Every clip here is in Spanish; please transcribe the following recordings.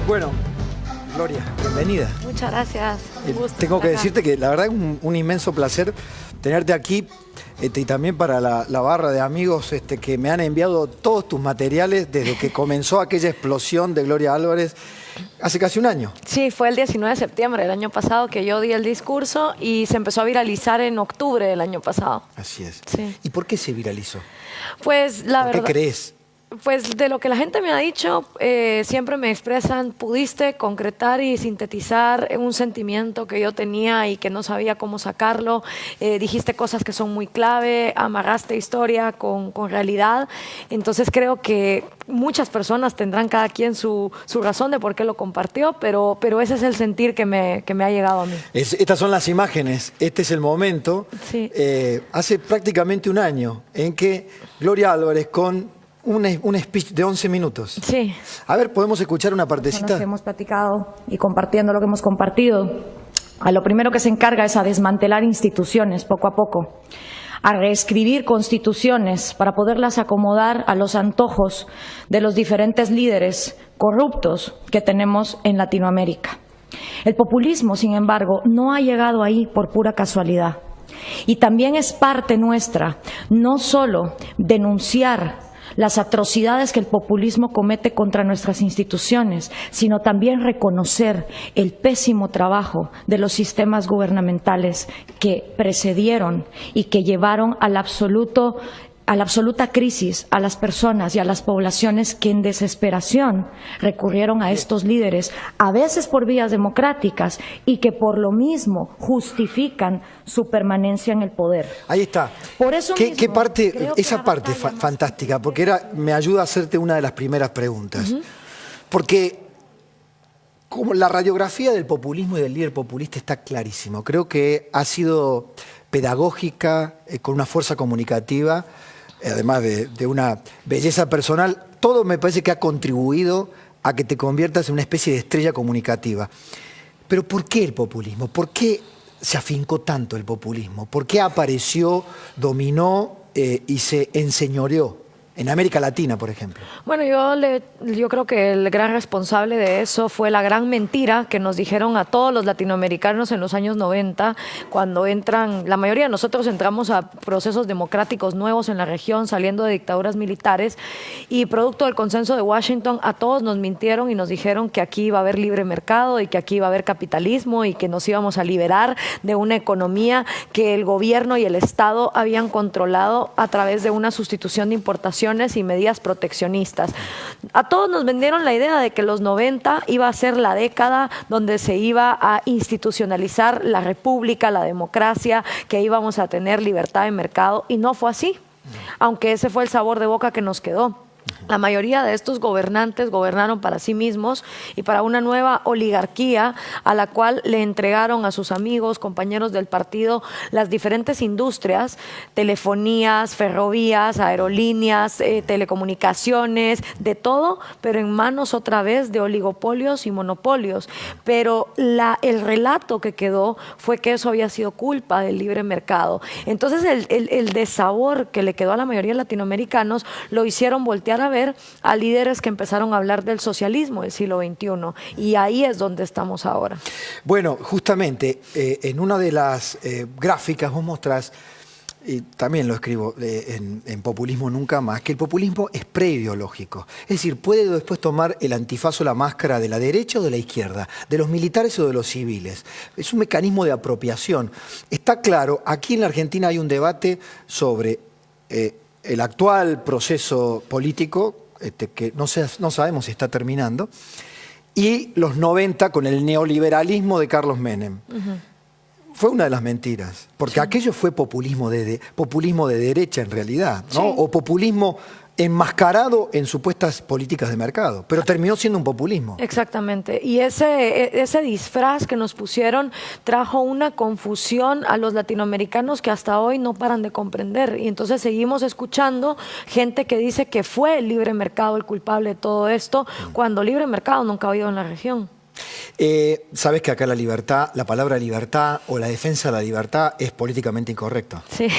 Bueno, Gloria, bienvenida. Muchas gracias. Un gusto Tengo estar que acá. decirte que la verdad es un inmenso placer tenerte aquí y también para la barra de amigos que me han enviado todos tus materiales desde que comenzó aquella explosión de Gloria Álvarez hace casi un año. Sí, fue el 19 de septiembre del año pasado que yo di el discurso y se empezó a viralizar en octubre del año pasado. Así es. Sí. ¿Y por qué se viralizó? Pues la ¿Por verdad. qué crees? Pues de lo que la gente me ha dicho, siempre me expresan, pudiste concretar y sintetizar un sentimiento que yo tenía y que no sabía cómo sacarlo, dijiste cosas que son muy clave, amarraste historia con realidad, entonces creo que muchas personas tendrán cada quien su razón de por qué lo compartió, pero ese es el sentir que me ha llegado a mí. Estas son las imágenes, este es el momento, Sí. hace prácticamente un año en que Gloria Álvarez con un speech de 11 minutos. Sí. A ver, ¿podemos escuchar una partecita? Que hemos platicado y compartiendo lo que hemos compartido, a lo primero que se encarga es a desmantelar instituciones poco a poco, a reescribir constituciones para poderlas acomodar a los antojos de los diferentes líderes corruptos que tenemos en Latinoamérica. El populismo, sin embargo, no ha llegado ahí por pura casualidad. Y también es parte nuestra, no solo denunciar las atrocidades que el populismo comete contra nuestras instituciones, sino también reconocer el pésimo trabajo de los sistemas gubernamentales que precedieron y que llevaron a la absoluta crisis a las personas y a las poblaciones que en desesperación recurrieron a estos líderes, a veces por vías democráticas y que por lo mismo justifican su permanencia en el poder. Ahí está. Por eso ¿Qué mismo, parte, creo que esa la parte batalla más fantástica, porque me ayuda a hacerte una de las primeras preguntas. Porque como la radiografía del populismo y del líder populista está clarísimo. Creo que ha sido pedagógica, con una fuerza comunicativa, además de una belleza personal. Todo me parece que ha contribuido a que te conviertas en una especie de estrella comunicativa. Pero ¿por qué el populismo? ¿Por qué se afincó tanto el populismo? ¿Por qué apareció, dominó y se enseñoreó? En América Latina, por ejemplo. Bueno, yo creo que el gran responsable de eso fue la gran mentira que nos dijeron a todos los latinoamericanos en los años 90, cuando la mayoría de nosotros entramos a procesos democráticos nuevos en la región, saliendo de dictaduras militares, y producto del consenso de Washington, a todos nos mintieron y nos dijeron que aquí iba a haber libre mercado y que aquí iba a haber capitalismo y que nos íbamos a liberar de una economía que el gobierno y el Estado habían controlado a través de una sustitución de importación y medidas proteccionistas. A todos nos vendieron la idea de que los 90 iba a ser la década donde se iba a institucionalizar la república, la democracia, que íbamos a tener libertad de mercado, y no fue así, aunque ese fue el sabor de boca que nos quedó. La mayoría de estos gobernantes gobernaron para sí mismos y para una nueva oligarquía a la cual le entregaron a sus amigos, compañeros del partido, las diferentes industrias, telefonías, ferrovías, aerolíneas, telecomunicaciones, de todo, pero en manos otra vez de oligopolios y monopolios. Pero el relato que quedó fue que eso había sido culpa del libre mercado. Entonces el desabor que le quedó a la mayoría de latinoamericanos lo hicieron voltear a ver a líderes que empezaron a hablar del socialismo del siglo XXI, y ahí es donde estamos ahora. Bueno, justamente en una de las gráficas vos mostrás, y también lo escribo en Populismo Nunca Más, que el populismo es preideológico. Es decir, puede después tomar el antifaz o la máscara de la derecha o de la izquierda, de los militares o de los civiles. Es un mecanismo de apropiación. Está claro, aquí en la Argentina hay un debate sobre el actual proceso político, que no sabemos si está terminando, y los 90 con el neoliberalismo de Carlos Menem. Fue una de las mentiras, porque aquello fue populismo de derecha en realidad, ¿no? Sí. O populismo enmascarado en supuestas políticas de mercado, pero terminó siendo un populismo. Exactamente, y ese disfraz que nos pusieron trajo una confusión a los latinoamericanos que hasta hoy no paran de comprender, y entonces seguimos escuchando gente que dice que fue el libre mercado el culpable de todo esto, cuando libre mercado nunca ha habido en la región. Sabes que acá la palabra libertad o la defensa de la libertad es políticamente incorrecta. Sí.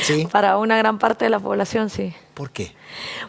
¿Sí? Para una gran parte de la población, sí. ¿Por qué?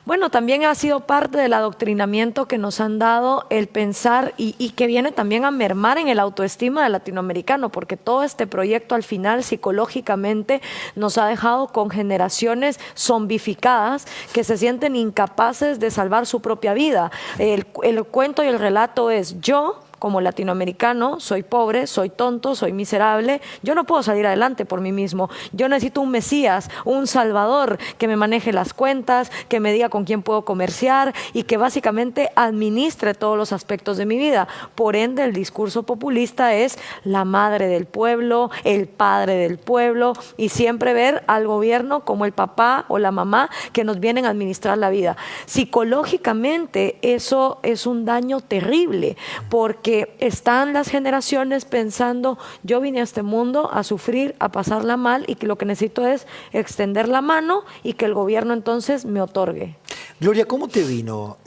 Bueno, también ha sido parte del adoctrinamiento que nos han dado el pensar y que viene también a mermar en el autoestima del latinoamericano, porque todo este proyecto al final psicológicamente nos ha dejado con generaciones zombificadas que se sienten incapaces de salvar su propia vida. El cuento y el relato es: yo, como latinoamericano, soy pobre, soy tonto, soy miserable, yo no puedo salir adelante por mí mismo, yo necesito un Mesías, un Salvador que me maneje las cuentas, que me diga con quién puedo comerciar y que básicamente administre todos los aspectos de mi vida. Por ende, el discurso populista es la madre del pueblo, el padre del pueblo, y siempre ver al gobierno como el papá o la mamá que nos vienen a administrar la vida. Psicológicamente eso es un daño terrible, porque están las generaciones pensando: yo vine a este mundo a sufrir, a pasarla mal, y que lo que necesito es extender la mano y que el gobierno entonces me otorgue. Gloria, ¿cómo te vino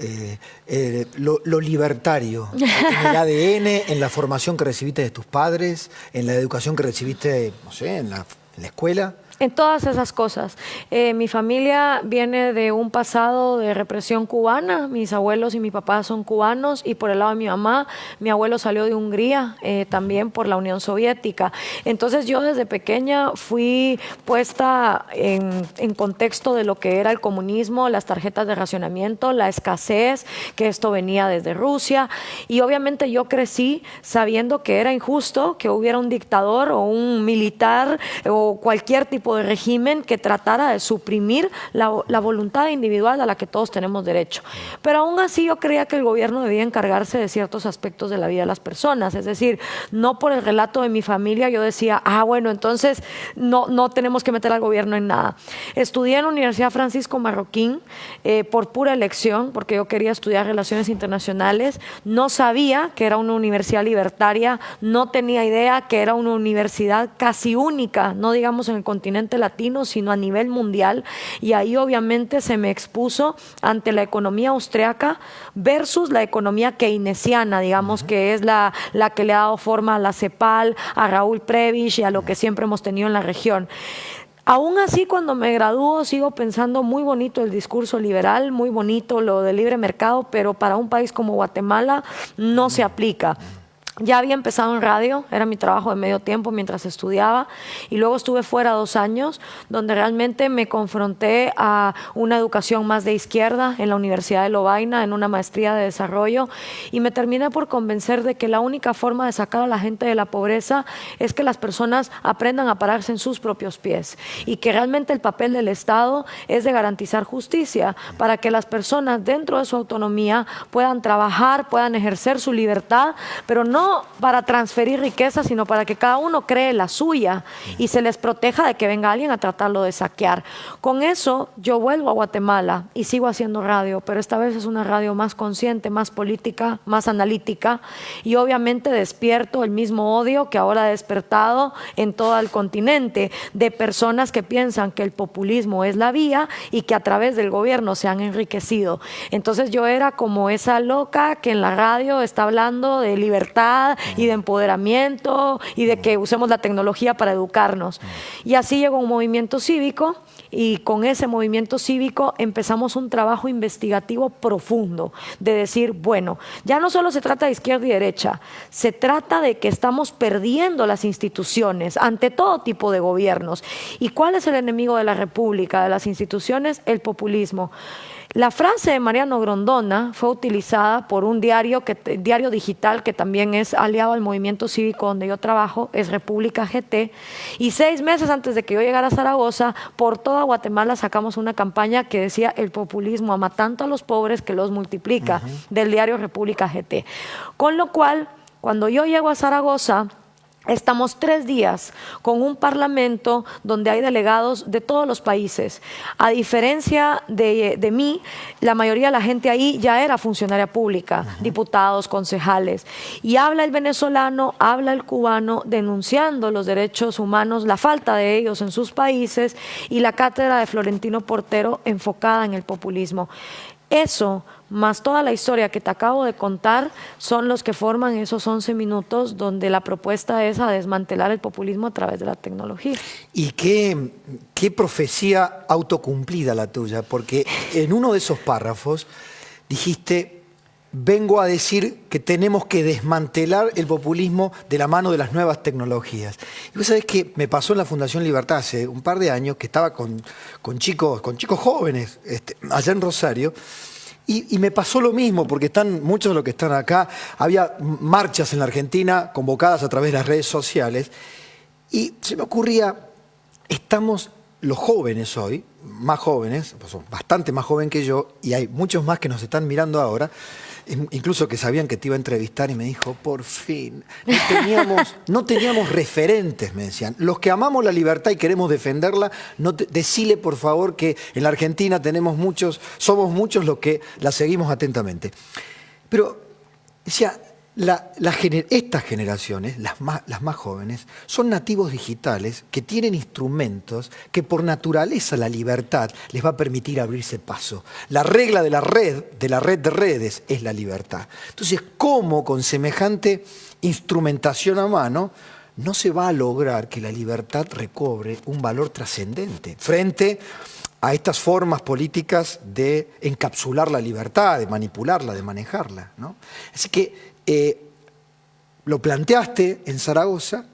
lo libertario en el ADN, en la formación que recibiste de tus padres, en la educación que recibiste, no sé, en la escuela? En todas esas cosas. Mi familia viene de un pasado de represión cubana. Mis abuelos y mi papá son cubanos, y por el lado de mi mamá, mi abuelo salió de Hungría, también por la Unión Soviética. Entonces yo desde pequeña fui puesta en contexto de lo que era el comunismo, las tarjetas de racionamiento, la escasez, que esto venía desde Rusia, y obviamente yo crecí sabiendo que era injusto que hubiera un dictador o un militar o cualquier tipo de régimen que tratara de suprimir la voluntad individual a la que todos tenemos derecho. Pero aún así yo creía que el gobierno debía encargarse de ciertos aspectos de la vida de las personas. Es decir, no por el relato de mi familia yo decía: bueno, entonces no tenemos que meter al gobierno en nada. Estudié en la Universidad Francisco Marroquín por pura elección, porque yo quería estudiar Relaciones Internacionales. No sabía que era una universidad libertaria, no tenía idea que era una universidad casi única, no digamos en el continente latino, sino a nivel mundial, y ahí obviamente se me expuso ante la economía austriaca versus la economía keynesiana, digamos, que es la que le ha dado forma a la CEPAL, a Raúl Prebisch y a lo que siempre hemos tenido en la región. Aún así, cuando me gradúo, sigo pensando: muy bonito el discurso liberal, muy bonito lo del libre mercado, pero para un país como Guatemala no se aplica. Ya había empezado en radio, era mi trabajo de medio tiempo mientras estudiaba, y luego estuve fuera 2 años, donde realmente me confronté a una educación más de izquierda en la Universidad de Lovaina, en una maestría de desarrollo, y me terminé por convencer de que la única forma de sacar a la gente de la pobreza es que las personas aprendan a pararse en sus propios pies, y que realmente el papel del Estado es de garantizar justicia para que las personas dentro de su autonomía puedan trabajar, puedan ejercer su libertad, pero no para transferir riqueza, sino para que cada uno cree la suya y se les proteja de que venga alguien a tratarlo de saquear. Con eso yo vuelvo a Guatemala y sigo haciendo radio, pero esta vez es una radio más consciente, más política, más analítica, y obviamente despierto el mismo odio que ahora ha despertado en todo el continente, de personas que piensan que el populismo es la vía y que a través del gobierno se han enriquecido. Entonces yo era como esa loca que en la radio está hablando de libertad y de empoderamiento y de que usemos la tecnología para educarnos. Y así llegó un movimiento cívico, y con ese movimiento cívico empezamos un trabajo investigativo profundo de decir: bueno, ya no solo se trata de izquierda y derecha, se trata de que estamos perdiendo las instituciones ante todo tipo de gobiernos. ¿Y cuál es el enemigo de la República, de las instituciones? El populismo. La frase de Mariano Grondona fue utilizada por un diario digital que también es aliado al movimiento cívico donde yo trabajo, es República GT, y 6 meses antes de que yo llegara a Zaragoza, por toda Guatemala sacamos una campaña que decía: el populismo ama tanto a los pobres que los multiplica, del diario República GT. Con lo cual, cuando yo llego a Zaragoza, estamos 3 días con un parlamento donde hay delegados de todos los países. A diferencia de mí, la mayoría de la gente ahí ya era funcionaria pública, diputados, concejales. Y habla el venezolano, habla el cubano, denunciando los derechos humanos, la falta de ellos en sus países, y la cátedra de Florentino Portero enfocada en el populismo. Eso, más toda la historia que te acabo de contar, son los que forman esos 11 minutos donde la propuesta es a desmantelar el populismo a través de la tecnología. Y qué profecía autocumplida la tuya, porque en uno de esos párrafos dijiste: vengo a decir que tenemos que desmantelar el populismo de la mano de las nuevas tecnologías. Y vos sabés que me pasó en la Fundación Libertad hace un par de años, que estaba con chicos jóvenes allá en Rosario, y me pasó lo mismo, porque muchos de los que están acá, había marchas en la Argentina convocadas a través de las redes sociales, y se me ocurría, estamos los jóvenes hoy, más jóvenes, pues son bastante más jóvenes que yo, y hay muchos más que nos están mirando ahora, incluso que sabían que te iba a entrevistar, y me dijo: por fin, no teníamos referentes, me decían. Los que amamos la libertad y queremos defenderla, decile por favor que en la Argentina somos muchos los que la seguimos atentamente. Pero decía, estas generaciones, las más jóvenes, son nativos digitales que tienen instrumentos que por naturaleza la libertad les va a permitir abrirse paso. La regla de la red de redes, es la libertad. Entonces, ¿cómo con semejante instrumentación a mano no se va a lograr que la libertad recobre un valor trascendente frente a estas formas políticas de encapsular la libertad, de manipularla, de manejarla, ¿no? Así que lo planteaste en Zaragoza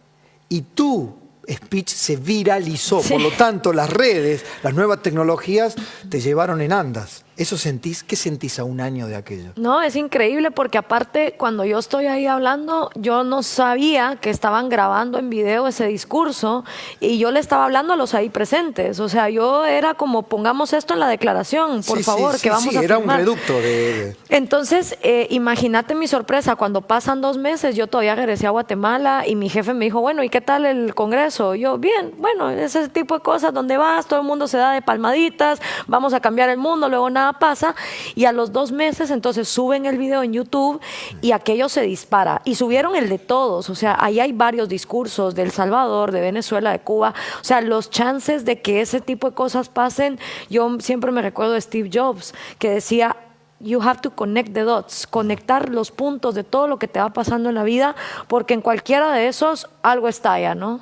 y tu speech se viralizó. Sí. Por lo tanto, las redes, las nuevas tecnologías te llevaron en andas. ¿Eso sentís? ¿Qué sentís a un año de aquello? No, es increíble porque aparte cuando yo estoy ahí hablando, yo no sabía que estaban grabando en video ese discurso y yo le estaba hablando a los ahí presentes. O sea, yo era como: pongamos esto en la declaración, por favor, que vamos a era firmar. un reducto de... Entonces, imagínate mi sorpresa, cuando pasan 2 meses, yo todavía regresé a Guatemala y mi jefe me dijo: bueno, ¿y qué tal el Congreso? Yo: bien, bueno, ese tipo de cosas, donde vas, todo el mundo se da de palmaditas, vamos a cambiar el mundo, luego nada pasa. Y a los 2 meses, entonces suben el video en YouTube y aquello se dispara. Y subieron el de todos, o sea, ahí hay varios discursos de El Salvador, de Venezuela, de Cuba. O sea, los chances de que ese tipo de cosas pasen, yo siempre me recuerdo de Steve Jobs, que decía: you have to connect the dots, conectar los puntos de todo lo que te va pasando en la vida, porque en cualquiera de esos algo estalla, ¿no?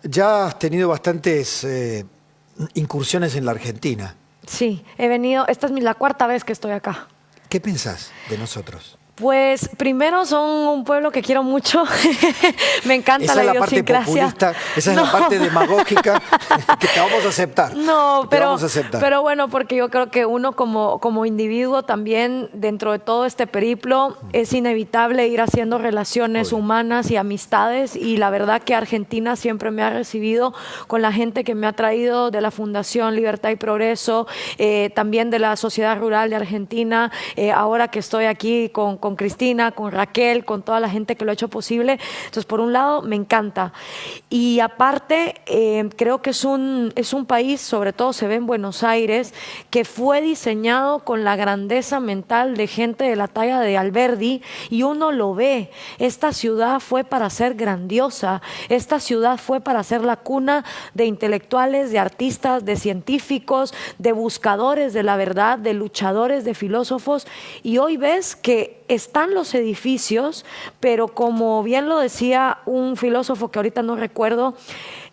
Ya has tenido bastantes incursiones en la Argentina. Sí, he venido, esta es la 4ª vez que estoy acá. ¿Qué pensás de nosotros? Pues primero son un pueblo que quiero mucho, me encanta la idiosincrasia. Esa es la parte populista, esa es la parte demagógica que te vamos a aceptar. No, pero bueno, porque yo creo que uno como individuo también, dentro de todo este periplo, es inevitable ir haciendo relaciones humanas y amistades, y la verdad que Argentina siempre me ha recibido con la gente que me ha traído de la Fundación Libertad y Progreso, también de la Sociedad Rural de Argentina, ahora que estoy aquí con Cristina, con Raquel, con toda la gente que lo ha hecho posible. Entonces, por un lado, me encanta. Y aparte, creo que es un país, sobre todo se ve en Buenos Aires, que fue diseñado con la grandeza mental de gente de la talla de Alberdi, y uno lo ve. Esta ciudad fue para ser grandiosa, esta ciudad fue para ser la cuna de intelectuales, de artistas, de científicos, de buscadores de la verdad, de luchadores, de filósofos, y hoy ves que están los edificios, pero como bien lo decía un filósofo que ahorita no recuerdo,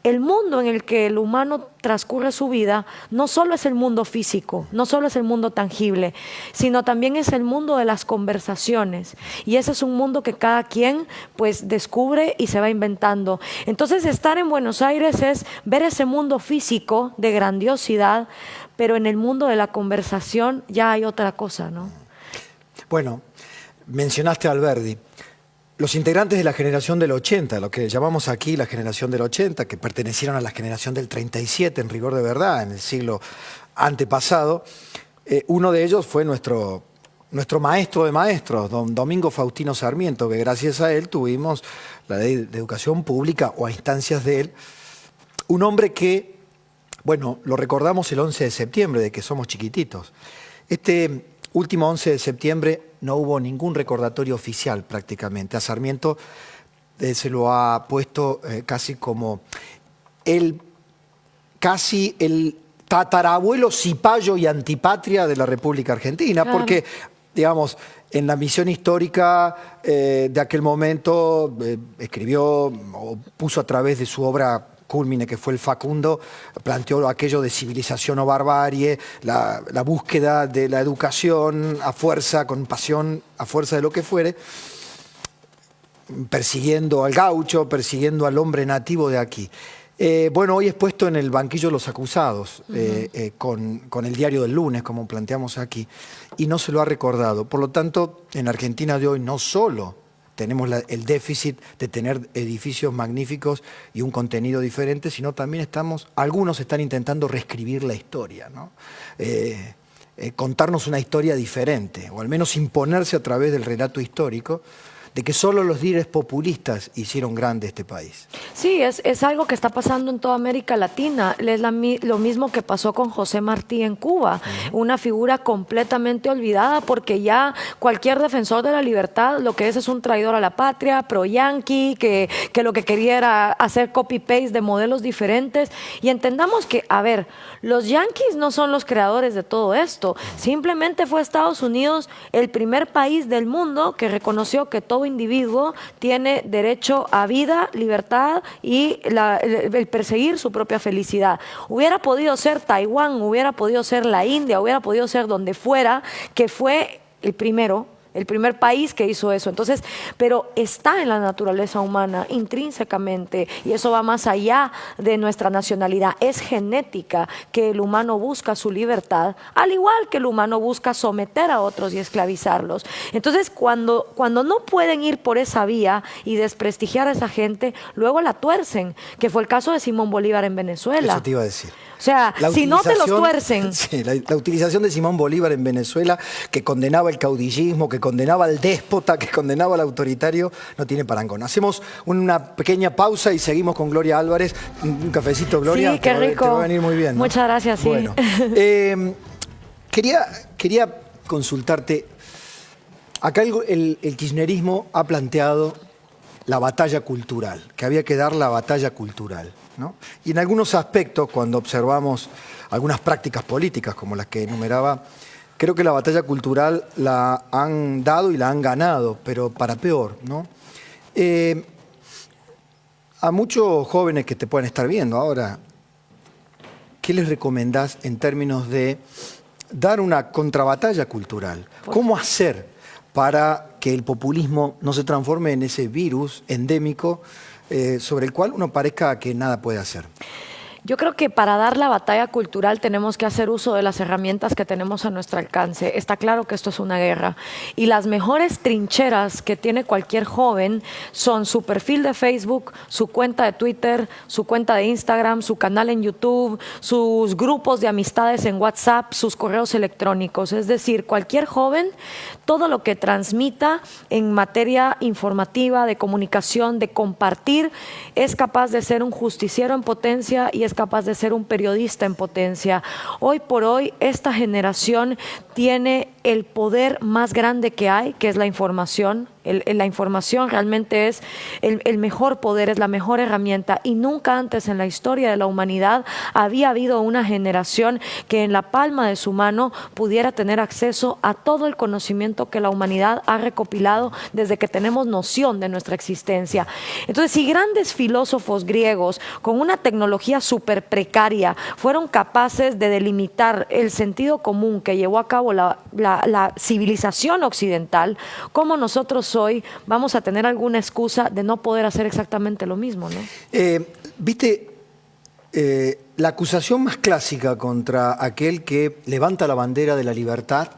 el mundo en el que el humano transcurre su vida no solo es el mundo físico, no solo es el mundo tangible, sino también es el mundo de las conversaciones, y ese es un mundo que cada quien pues descubre y se va inventando. Entonces, estar en Buenos Aires es ver ese mundo físico de grandiosidad, pero en el mundo de la conversación ya hay otra cosa, ¿no? Bueno, mencionaste a Alberdi. Los integrantes de la generación del 80, lo que llamamos aquí la generación del 80, que pertenecieron a la generación del 37, en rigor de verdad, en el siglo antepasado, uno de ellos fue nuestro maestro de maestros, don Domingo Faustino Sarmiento, que gracias a él tuvimos la ley de educación pública, o a instancias de él. Un hombre que, bueno, lo recordamos el 11 de septiembre, de que somos chiquititos. Este último 11 de septiembre no hubo ningún recordatorio oficial prácticamente. A Sarmiento se lo ha puesto casi como el tatarabuelo cipayo y antipatria de la República Argentina, Claro. porque, digamos, en la misión histórica de aquel momento escribió o puso a través de su obra cúlmine, que fue el Facundo, planteó aquello de civilización o barbarie, la búsqueda de la educación a fuerza, con pasión, a fuerza de lo que fuere, persiguiendo al gaucho, persiguiendo al hombre nativo de aquí. Bueno, hoy es puesto en el banquillo de los acusados, con el diario del lunes, como planteamos aquí, y no se lo ha recordado. Por lo tanto, en Argentina de hoy no solo tenemos el déficit de tener edificios magníficos y un contenido diferente, sino también algunos están intentando reescribir la historia, ¿no? Contarnos una historia diferente, o al menos imponerse a través del relato histórico, de que solo los líderes populistas hicieron grande este país. Sí, es algo que está pasando en toda América Latina. Es lo mismo que pasó con José Martí en Cuba, una figura completamente olvidada, porque ya cualquier defensor de la libertad lo que es un traidor a la patria, pro-yanqui, que lo que quería era hacer copy-paste de modelos diferentes. Y entendamos que, a ver, los yanquis no son los creadores de todo esto. Simplemente fue Estados Unidos el primer país del mundo que reconoció que todo individuo tiene derecho a vida, libertad y el perseguir su propia felicidad. Hubiera podido ser Taiwán, hubiera podido ser la India, hubiera podido ser donde fuera, que fue el primer país que hizo eso. Entonces, pero está en la naturaleza humana intrínsecamente, y eso va más allá de nuestra nacionalidad. Es genética que el humano busca su libertad, al igual que el humano busca someter a otros y esclavizarlos. Entonces, cuando no pueden ir por esa vía y desprestigiar a esa gente, luego la tuercen, que fue el caso de Simón Bolívar en Venezuela. Eso te iba a decir. O sea, si no te los tuercen. Sí, la utilización de Simón Bolívar en Venezuela, que condenaba el caudillismo, que condenaba al déspota, que condenaba al autoritario, no tiene parangón. Hacemos una pequeña pausa y seguimos con Gloria Álvarez. Un cafecito, Gloria. Sí, qué rico. Te va a venir muy bien, ¿no? Muchas gracias, sí. Bueno, quería consultarte. Acá el kirchnerismo ha planteado la batalla cultural, que había que dar la batalla cultural, ¿no? Y en algunos aspectos, cuando observamos algunas prácticas políticas como las que enumeraba, creo que la batalla cultural la han dado y la han ganado, pero para peor, ¿no? A muchos jóvenes que te pueden estar viendo ahora, ¿qué les recomendás en términos de dar una contrabatalla cultural? ¿Cómo hacer para que el populismo no se transforme en ese virus endémico sobre el cual uno parezca que nada puede hacer? Yo creo que para dar la batalla cultural tenemos que hacer uso de las herramientas que tenemos a nuestro alcance. Está claro que esto es una guerra, y las mejores trincheras que tiene cualquier joven son su perfil de Facebook, su cuenta de Twitter, su cuenta de Instagram, su canal en YouTube, sus grupos de amistades en WhatsApp, sus correos electrónicos. Es decir, cualquier joven, todo lo que transmita en materia informativa, de comunicación, de compartir, es capaz de ser un justiciero en potencia y es capaz de ser un periodista en potencia. Hoy por hoy, esta generación tiene el poder más grande que hay, que es la información. La información realmente es el mejor poder, es la mejor herramienta, y nunca antes en la historia de la humanidad había habido una generación que en la palma de su mano pudiera tener acceso a todo el conocimiento que la humanidad ha recopilado desde que tenemos noción de nuestra existencia. Entonces, si grandes filósofos griegos con una tecnología súper precaria fueron capaces de delimitar el sentido común que llevó a cabo la civilización occidental, ¿cómo nosotros hoy vamos a tener alguna excusa de no poder hacer exactamente lo mismo, ¿no? Viste, la acusación más clásica contra aquel que levanta la bandera de la libertad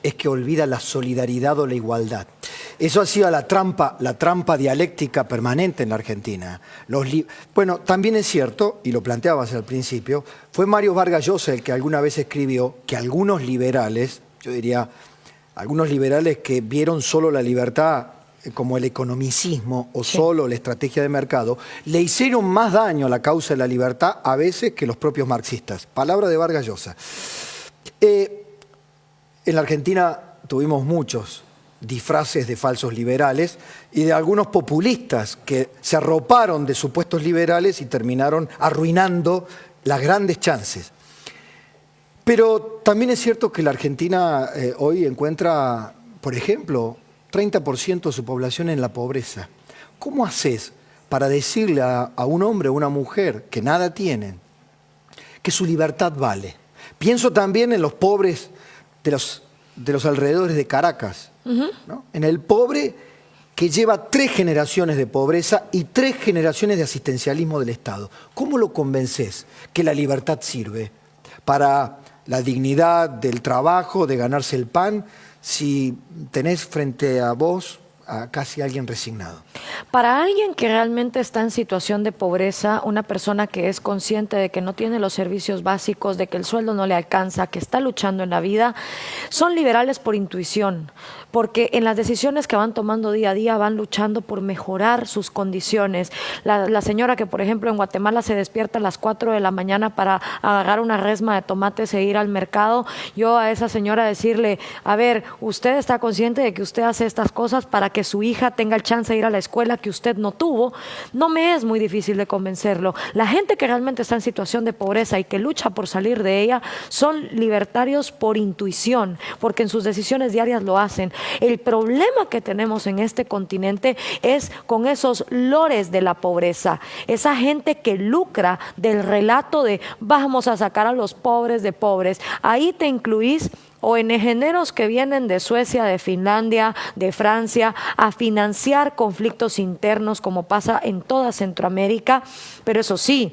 es que olvida la solidaridad o la igualdad. Eso ha sido la trampa dialéctica permanente en la Argentina. Bueno, también es cierto, y lo planteabas al principio, fue Mario Vargas Llosa el que alguna vez escribió que algunos liberales, yo diría, algunos liberales que vieron solo la libertad como el economicismo o solo la estrategia de mercado, le hicieron más daño a la causa de la libertad a veces que los propios marxistas. Palabra de Vargas Llosa. En la Argentina tuvimos muchos disfraces de falsos liberales y de algunos populistas que se arroparon de supuestos liberales y terminaron arruinando las grandes chances. Pero también es cierto que la Argentina hoy encuentra, por ejemplo, 30% de su población en la pobreza. ¿Cómo haces para decirle a un hombre o una mujer que nada tienen que su libertad vale? Pienso también en los pobres de los alrededores de Caracas, ¿no? En el pobre que lleva 3 generaciones de pobreza y 3 generaciones de asistencialismo del Estado. ¿Cómo lo convences que la libertad sirve para la dignidad del trabajo, de ganarse el pan, si tenés frente a vos a casi alguien resignado? Para alguien que realmente está en situación de pobreza, una persona que es consciente de que no tiene los servicios básicos, de que el sueldo no le alcanza, que está luchando en la vida, son liberales por intuición, porque en las decisiones que van tomando día a día van luchando por mejorar sus condiciones. La señora que, por ejemplo, en Guatemala se despierta a las 4 de la mañana para agarrar una resma de tomates e ir al mercado, yo a esa señora decirle, a ver, usted está consciente de que usted hace estas cosas para que su hija tenga el chance de ir a la escuela que usted no tuvo, no me es muy difícil de convencerlo. La gente que realmente está en situación de pobreza y que lucha por salir de ella son libertarios por intuición, porque en sus decisiones diarias lo hacen. El problema que tenemos en este continente es con esos lores de la pobreza, esa gente que lucra del relato de vamos a sacar a los pobres de pobres. Ahí te incluís ONGeros que vienen de Suecia, de Finlandia, de Francia, a financiar conflictos internos como pasa en toda Centroamérica, pero eso sí,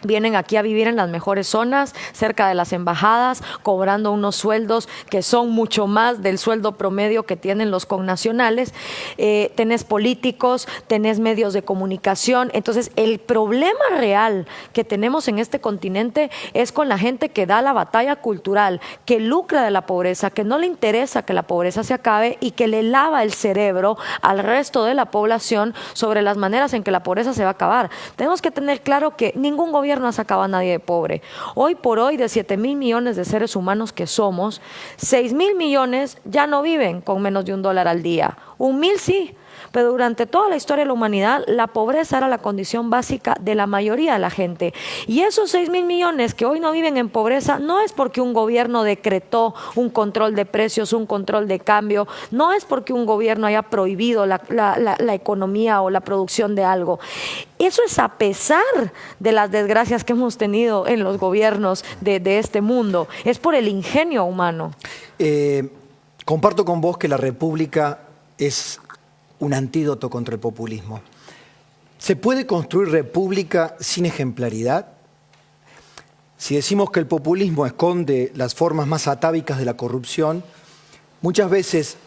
vienen aquí a vivir en las mejores zonas, cerca de las embajadas, cobrando unos sueldos que son mucho más del sueldo promedio que tienen los connacionales. Tenés políticos, tenés medios de comunicación. Entonces, el problema real que tenemos en este continente es con la gente que da la batalla cultural, que lucra de la pobreza, que no le interesa que la pobreza se acabe y que le lava el cerebro al resto de la población sobre las maneras en que la pobreza se va a acabar. Tenemos que tener claro que ningún gobierno no ha sacado a nadie de pobre. Hoy por hoy, de 7.000 millones de seres humanos que somos, 6.000 millones ya no viven con menos de $1 al día. 1.000 sí, pero durante toda la historia de la humanidad, la pobreza era la condición básica de la mayoría de la gente. Y esos 6.000 millones que hoy no viven en pobreza no es porque un gobierno decretó un control de precios, un control de cambio, no es porque un gobierno haya prohibido la economía o la producción de algo. Eso es a pesar de las desgracias que hemos tenido en los gobiernos de este mundo. Es por el ingenio humano. Comparto con vos que la República es un antídoto contra el populismo. ¿Se puede construir república sin ejemplaridad? Si decimos que el populismo esconde las formas más atávicas de la corrupción, muchas veces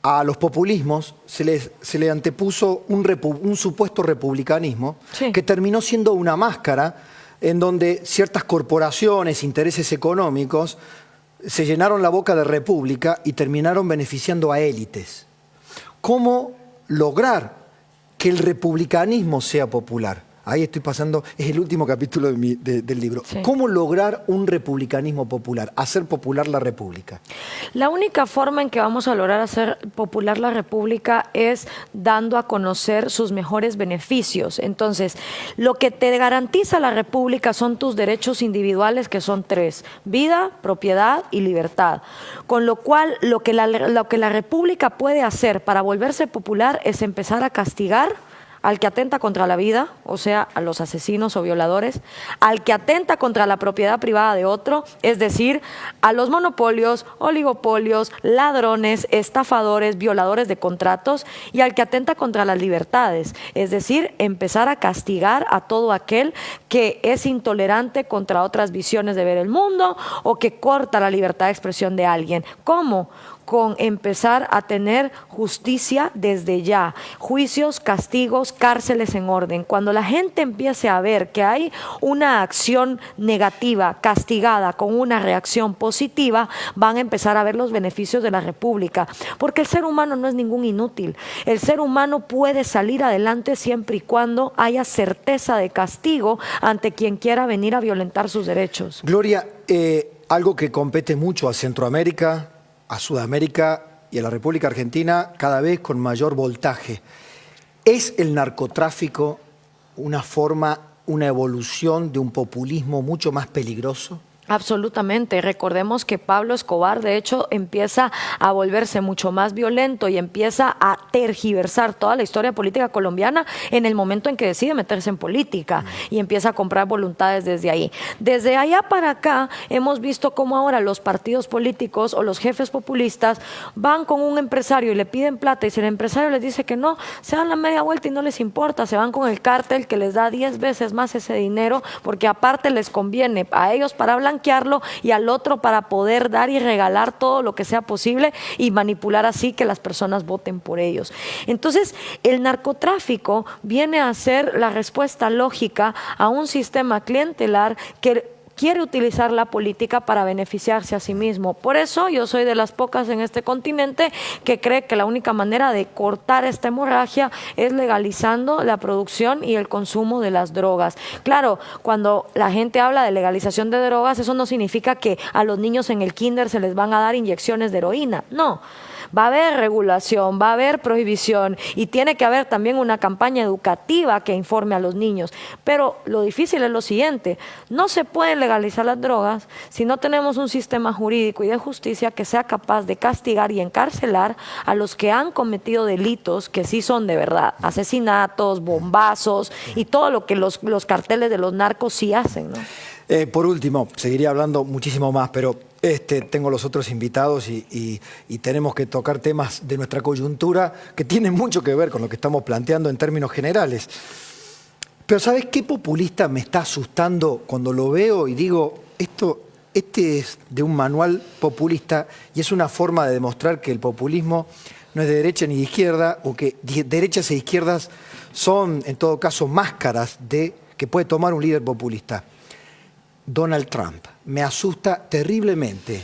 a los populismos se le antepuso un supuesto republicanismo, sí, que terminó siendo una máscara en donde ciertas corporaciones, intereses económicos, se llenaron la boca de república y terminaron beneficiando a élites. ¿Cómo lograr que el republicanismo sea popular? Ahí estoy pasando, es el último capítulo del libro. Sí. ¿Cómo lograr un republicanismo popular, hacer popular la república? La única forma en que vamos a lograr hacer popular la república es dando a conocer sus mejores beneficios. Entonces, lo que te garantiza la república son tus derechos individuales, que son 3: vida, propiedad y libertad. Con lo cual, lo que la república puede hacer para volverse popular es empezar a castigar al que atenta contra la vida, o sea, a los asesinos o violadores, al que atenta contra la propiedad privada de otro, es decir, a los monopolios, oligopolios, ladrones, estafadores, violadores de contratos, y al que atenta contra las libertades, es decir, empezar a castigar a todo aquel que es intolerante contra otras visiones de ver el mundo o que corta la libertad de expresión de alguien. ¿Cómo? Con empezar a tener justicia desde ya, juicios, castigos, cárceles en orden. Cuando la gente empiece a ver que hay una acción negativa, castigada, con una reacción positiva, van a empezar a ver los beneficios de la república, porque el ser humano no es ningún inútil. El ser humano puede salir adelante siempre y cuando haya certeza de castigo ante quien quiera venir a violentar sus derechos. Gloria, algo que compete mucho a Centroamérica, a Sudamérica y a la República Argentina cada vez con mayor voltaje. ¿Es el narcotráfico una forma, una evolución de un populismo mucho más peligroso? Absolutamente. Recordemos que Pablo Escobar, de hecho, empieza a volverse mucho más violento y empieza a tergiversar toda la historia política colombiana en el momento en que decide meterse en política y empieza a comprar voluntades desde ahí. Desde allá para acá hemos visto cómo ahora los partidos políticos o los jefes populistas van con un empresario y le piden plata, y si el empresario les dice que no, se dan la media vuelta y no les importa, se van con el cártel que les da 10 veces más ese dinero, porque aparte les conviene a ellos para blanquearlo y al otro para poder dar y regalar todo lo que sea posible y manipular así que las personas voten por ellos. Entonces, el narcotráfico viene a ser la respuesta lógica a un sistema clientelar que quiere utilizar la política para beneficiarse a sí mismo. Por eso yo soy de las pocas en este continente que cree que la única manera de cortar esta hemorragia es legalizando la producción y el consumo de las drogas. Claro, cuando la gente habla de legalización de drogas, eso no significa que a los niños en el kinder se les van a dar inyecciones de heroína, no. Va a haber regulación, va a haber prohibición y tiene que haber también una campaña educativa que informe a los niños. Pero lo difícil es lo siguiente, no se pueden legalizar las drogas si no tenemos un sistema jurídico y de justicia que sea capaz de castigar y encarcelar a los que han cometido delitos que sí son de verdad, asesinatos, bombazos y todo lo que los carteles de los narcos sí hacen, ¿no? Por último, seguiría hablando muchísimo más, pero tengo los otros invitados y tenemos que tocar temas de nuestra coyuntura que tienen mucho que ver con lo que estamos planteando en términos generales. Pero ¿sabes qué populista me está asustando cuando lo veo y digo, este es de un manual populista y es una forma de demostrar que el populismo no es de derecha ni de izquierda, o que derechas e izquierdas son, en todo caso, máscaras que puede tomar un líder populista? Donald Trump. Me asusta terriblemente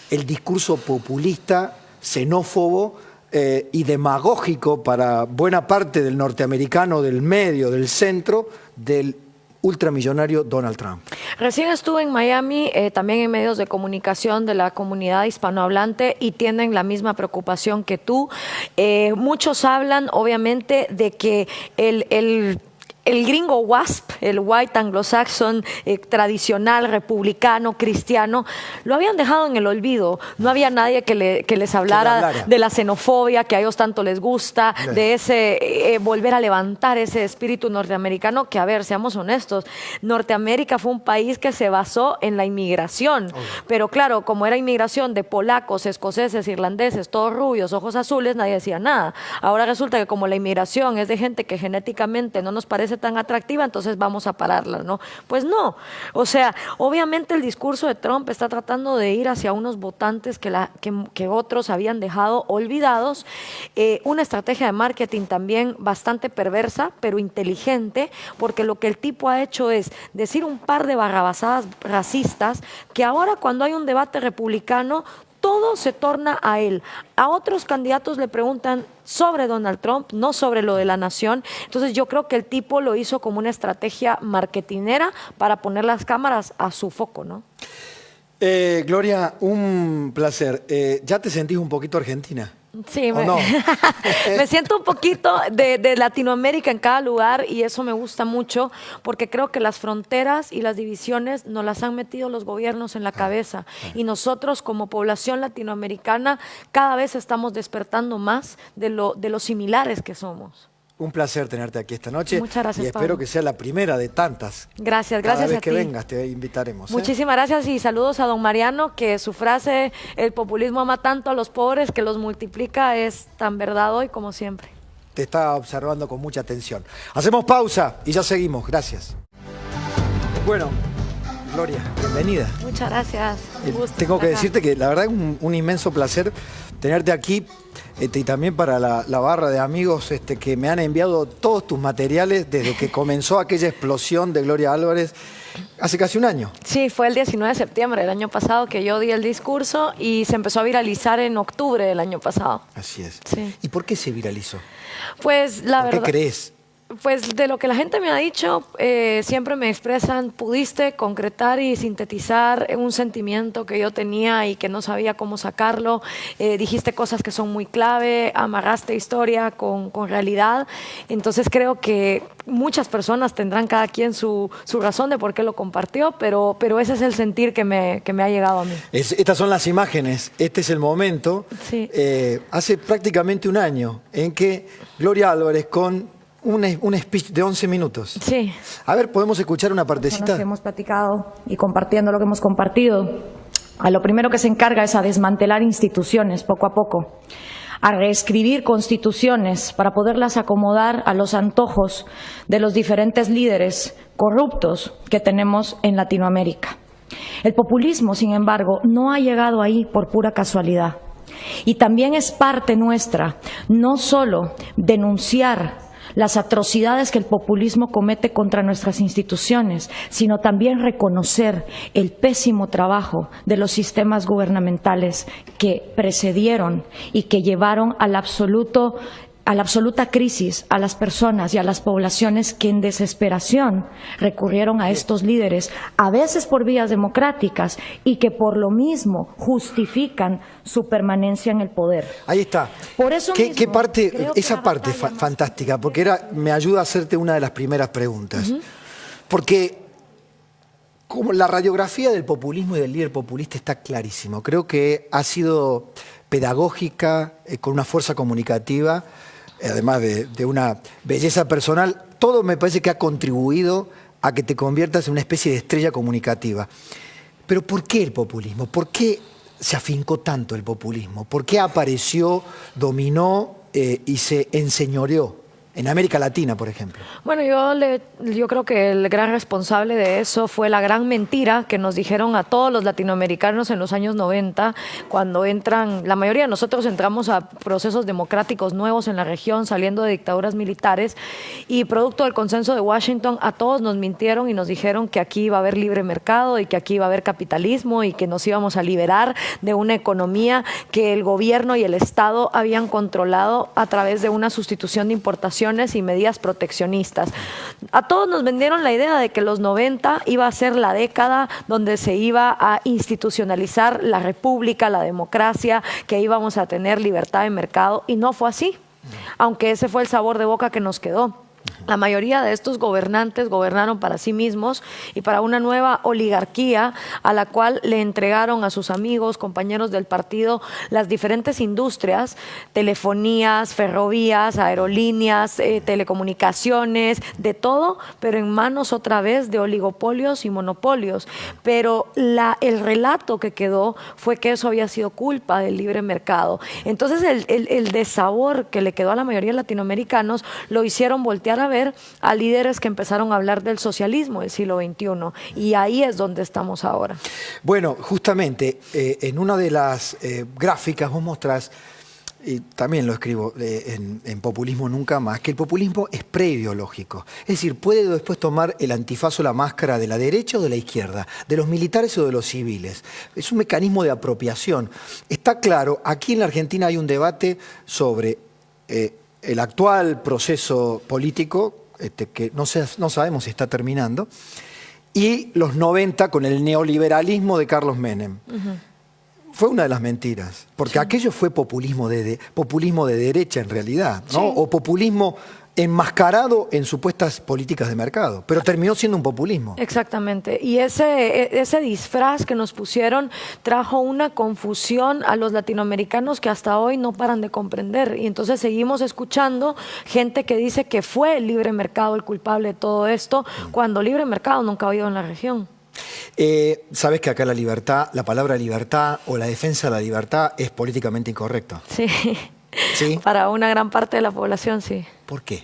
el discurso populista, xenófobo y demagógico para buena parte del norteamericano, del medio, del centro, del ultramillonario Donald Trump. Recién estuve en Miami, también en medios de comunicación de la comunidad hispanohablante, y tienen la misma preocupación que tú. Muchos hablan, obviamente, de que el gringo WASP, el white anglo-saxon tradicional, republicano, cristiano, lo habían dejado en el olvido. No había nadie que les hablara de la xenofobia que a ellos tanto les gusta, de ese volver a levantar ese espíritu norteamericano que, a ver, seamos honestos, Norteamérica fue un país que se basó en la inmigración, pero claro, como era inmigración de polacos, escoceses, irlandeses, todos rubios, ojos azules, nadie decía nada. Ahora resulta que como la inmigración es de gente que genéticamente no nos parece tan atractiva, entonces vamos a pararla, ¿no? Pues no. O sea, obviamente el discurso de Trump está tratando de ir hacia unos votantes que otros habían dejado olvidados. Una estrategia de marketing también bastante perversa, pero inteligente, porque lo que el tipo ha hecho es decir un par de barrabasadas racistas que ahora, cuando hay un debate republicano, todo se torna a él. A otros candidatos le preguntan sobre Donald Trump, no sobre lo de la nación. Entonces yo creo que el tipo lo hizo como una estrategia marketinera para poner las cámaras a su foco, ¿no? Gloria, un placer. ¿Ya te sentís un poquito argentina? Sí, no? Me siento un poquito de Latinoamérica en cada lugar, y eso me gusta mucho porque creo que las fronteras y las divisiones nos las han metido los gobiernos en la cabeza, y nosotros como población latinoamericana cada vez estamos despertando más de lo similares que somos. Un placer tenerte aquí esta noche. Muchas gracias, y espero Pablo, que sea la primera de tantas. Gracias, Cada gracias vez a que ti. vengas te invitaremos. Muchísimas gracias, y saludos a don Mariano, que su frase, el populismo ama tanto a los pobres que los multiplica, es tan verdad hoy como siempre. Te está observando con mucha atención. Hacemos pausa y ya seguimos. Gracias. Bueno, Gloria, bienvenida. Muchas gracias. Un gusto Tengo estar que acá. decirte que la verdad es un inmenso placer tenerte aquí, y también para la barra de amigos que me han enviado todos tus materiales desde que comenzó aquella explosión de Gloria Álvarez hace casi un año. Sí, fue el 19 de septiembre del año pasado que yo di el discurso, y se empezó a viralizar en octubre del año pasado. Así es. Sí. ¿Y por qué se viralizó? Pues la ¿Por verdad... qué crees Pues de lo que la gente me ha dicho, siempre me expresan, pudiste concretar y sintetizar un sentimiento que yo tenía y que no sabía cómo sacarlo, dijiste cosas que son muy clave, amarraste historia con realidad, entonces creo que muchas personas tendrán cada quien su razón de por qué lo compartió, pero ese es el sentir que me ha llegado a mí. Estas son las imágenes, este es el momento, Sí. hace prácticamente un año en que Gloria Álvarez con un speech de 11 minutos. Sí. A ver, ¿podemos escuchar una Personas partecita? que hemos platicado y compartiendo lo que hemos compartido, a lo primero que se encarga es a desmantelar instituciones poco a poco, a reescribir constituciones para poderlas acomodar a los antojos de los diferentes líderes corruptos que tenemos en Latinoamérica. El populismo, sin embargo, no ha llegado ahí por pura casualidad. Y también es parte nuestra, no solo denunciar las atrocidades que el populismo comete contra nuestras instituciones, sino también reconocer el pésimo trabajo de los sistemas gubernamentales que precedieron y que llevaron a la absoluta crisis a las personas y a las poblaciones que en desesperación recurrieron a estos líderes, a veces por vías democráticas y que por lo mismo justifican su permanencia en el poder. Ahí está. Por eso ¿Qué mismo, parte, creo que esa la parte batalla más fantástica, porque me ayuda a hacerte una de las primeras preguntas. Porque como la radiografía del populismo y del líder populista está clarísimo. Creo que ha sido pedagógica, con una fuerza comunicativa, además de una belleza personal. Todo me parece que ha contribuido a que te conviertas en una especie de estrella comunicativa. Pero ¿por qué el populismo? ¿Por qué se afincó tanto el populismo? ¿Por qué apareció, dominó y se enseñoreó? En América Latina, por ejemplo. Bueno, yo creo que el gran responsable de eso fue la gran mentira que nos dijeron a todos los latinoamericanos en los años 90, cuando la mayoría de nosotros entramos a procesos democráticos nuevos en la región, saliendo de dictaduras militares, y producto del consenso de Washington, a todos nos mintieron y nos dijeron que aquí iba a haber libre mercado y que aquí iba a haber capitalismo y que nos íbamos a liberar de una economía que el gobierno y el Estado habían controlado a través de una sustitución de importación y medidas proteccionistas. A todos nos vendieron la idea de que los 90 iba a ser la década donde se iba a institucionalizar la república, la democracia, que íbamos a tener libertad de mercado, y no fue así, aunque ese fue el sabor de boca que nos quedó. La mayoría de estos gobernantes gobernaron para sí mismos y para una nueva oligarquía a la cual le entregaron a sus amigos, compañeros del partido, las diferentes industrias, telefonías, ferrovías, aerolíneas, telecomunicaciones, de todo, pero en manos otra vez de oligopolios y monopolios. Pero el relato que quedó fue que eso había sido culpa del libre mercado. Entonces el desabor que le quedó a la mayoría de latinoamericanos lo hicieron voltear a ver a líderes que empezaron a hablar del socialismo del siglo XXI, y ahí es donde estamos ahora. Bueno, justamente en una de las gráficas vos mostrás, y también lo escribo en Populismo Nunca Más, que el populismo es preideológico. Es decir, puede después tomar el antifaz o la máscara de la derecha o de la izquierda, de los militares o de los civiles. Es un mecanismo de apropiación. Está claro, aquí en la Argentina hay un debate sobre el actual proceso político, que no sabemos si está terminando, y los 90 con el neoliberalismo de Carlos Menem. Fue una de las mentiras, porque sí, aquello fue populismo de derecha en realidad, ¿no? Sí. O populismo enmascarado en supuestas políticas de mercado, pero terminó siendo un populismo. Exactamente, y ese disfraz que nos pusieron trajo una confusión a los latinoamericanos que hasta hoy no paran de comprender, y entonces seguimos escuchando gente que dice que fue el libre mercado el culpable de todo esto, cuando libre mercado nunca ha habido en la región. Sabes que acá la palabra libertad o la defensa de la libertad es políticamente incorrecta. Sí. ¿Sí? Para una gran parte de la población, sí. ¿Por qué?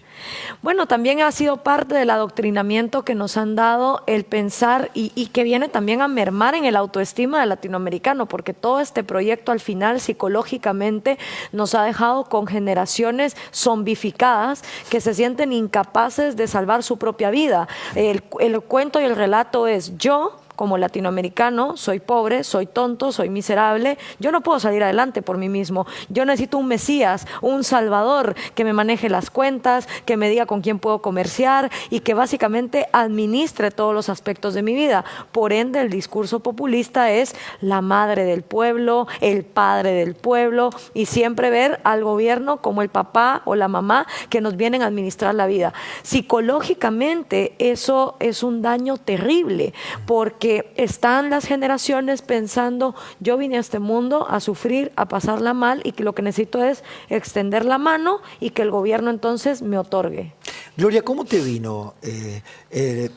Bueno, también ha sido parte del adoctrinamiento que nos han dado el pensar y que viene también a mermar en el autoestima del latinoamericano, porque todo este proyecto al final psicológicamente nos ha dejado con generaciones zombificadas que se sienten incapaces de salvar su propia vida. El cuento y el relato es: yo como latinoamericano, soy pobre, soy tonto, soy miserable, yo no puedo salir adelante por mí mismo. Yo necesito un Mesías, un Salvador que me maneje las cuentas, que me diga con quién puedo comerciar y que básicamente administre todos los aspectos de mi vida. Por ende, el discurso populista es la madre del pueblo, el padre del pueblo, y siempre ver al gobierno como el papá o la mamá que nos vienen a administrar la vida. Psicológicamente eso es un daño terrible, porque están las generaciones pensando, yo vine a este mundo a sufrir, a pasarla mal, y que lo que necesito es extender la mano y que el gobierno entonces me otorgue. Gloria, ¿cómo te vino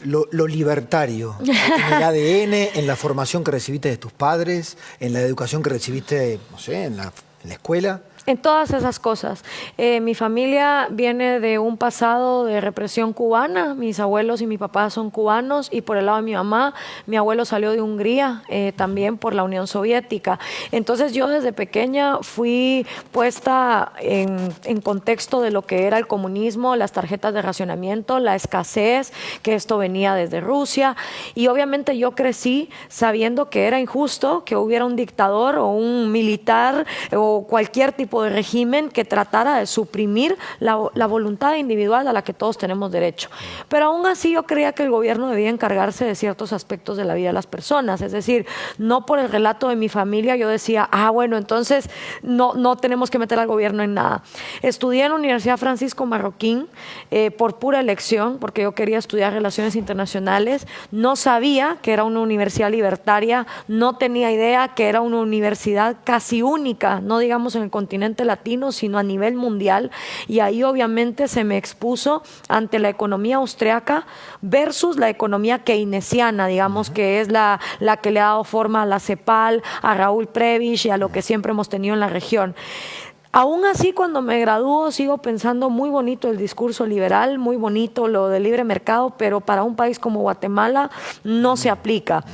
lo libertario en el ADN, en la formación que recibiste de tus padres, en la educación que recibiste, no sé, en la escuela? En todas esas cosas. Mi familia viene de un pasado de represión cubana. Mis abuelos y mi papá son cubanos, y por el lado de mi mamá, mi abuelo salió de Hungría, también por la Unión Soviética. Entonces yo desde pequeña fui puesta en contexto de lo que era el comunismo, las tarjetas de racionamiento, la escasez, que esto venía desde Rusia, y obviamente yo crecí sabiendo que era injusto que hubiera un dictador o un militar o cualquier tipo de régimen que tratara de suprimir la voluntad individual a la que todos tenemos derecho. Pero aún así yo creía que el gobierno debía encargarse de ciertos aspectos de la vida de las personas. Es decir, no por el relato de mi familia yo decía, bueno, entonces no tenemos que meter al gobierno en nada. Estudié en la Universidad Francisco Marroquín por pura elección, porque yo quería estudiar Relaciones Internacionales. No sabía que era una universidad libertaria, no tenía idea que era una universidad casi única, no digamos en el continente latino, sino a nivel mundial, y ahí obviamente se me expuso ante la economía austriaca versus la economía keynesiana, digamos, que es la que le ha dado forma a la CEPAL, a Raúl Prebisch y a lo que siempre hemos tenido en la región. Aún así, cuando me gradúo, sigo pensando muy bonito el discurso liberal, muy bonito lo del libre mercado, pero para un país como Guatemala no se aplica.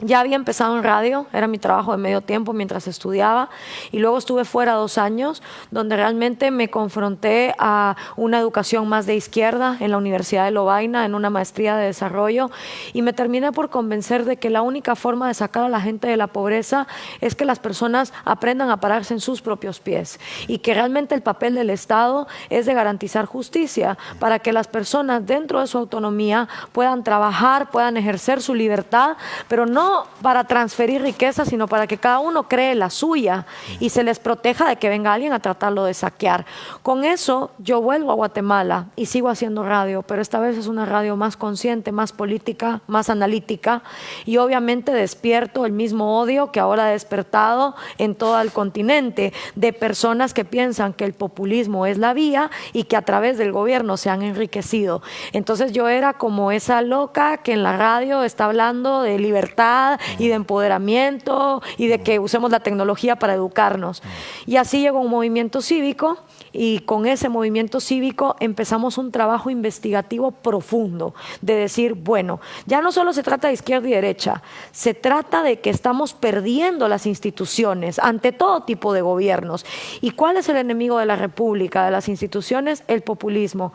Ya había empezado en radio, era mi trabajo de medio tiempo mientras estudiaba, y luego estuve fuera 2 años, donde realmente me confronté a una educación más de izquierda en la Universidad de Lovaina, en una maestría de desarrollo, y me terminé por convencer de que la única forma de sacar a la gente de la pobreza es que las personas aprendan a pararse en sus propios pies, y que realmente el papel del Estado es de garantizar justicia para que las personas dentro de su autonomía puedan trabajar, puedan ejercer su libertad, pero no para transferir riqueza, sino para que cada uno cree la suya y se les proteja de que venga alguien a tratarlo de saquear. Con eso yo vuelvo a Guatemala y sigo haciendo radio, pero esta vez es una radio más consciente, más política, más analítica, y obviamente despierto el mismo odio que ahora ha despertado en todo el continente, de personas que piensan que el populismo es la vía y que a través del gobierno se han enriquecido. Entonces yo era como esa loca que en la radio está hablando de libertad y de empoderamiento y de que usemos la tecnología para educarnos. Y así llegó un movimiento cívico, y con ese movimiento cívico empezamos un trabajo investigativo profundo de decir, bueno, ya no solo se trata de izquierda y derecha, se trata de que estamos perdiendo las instituciones ante todo tipo de gobiernos. ¿Y cuál es el enemigo de la República, de las instituciones? El populismo.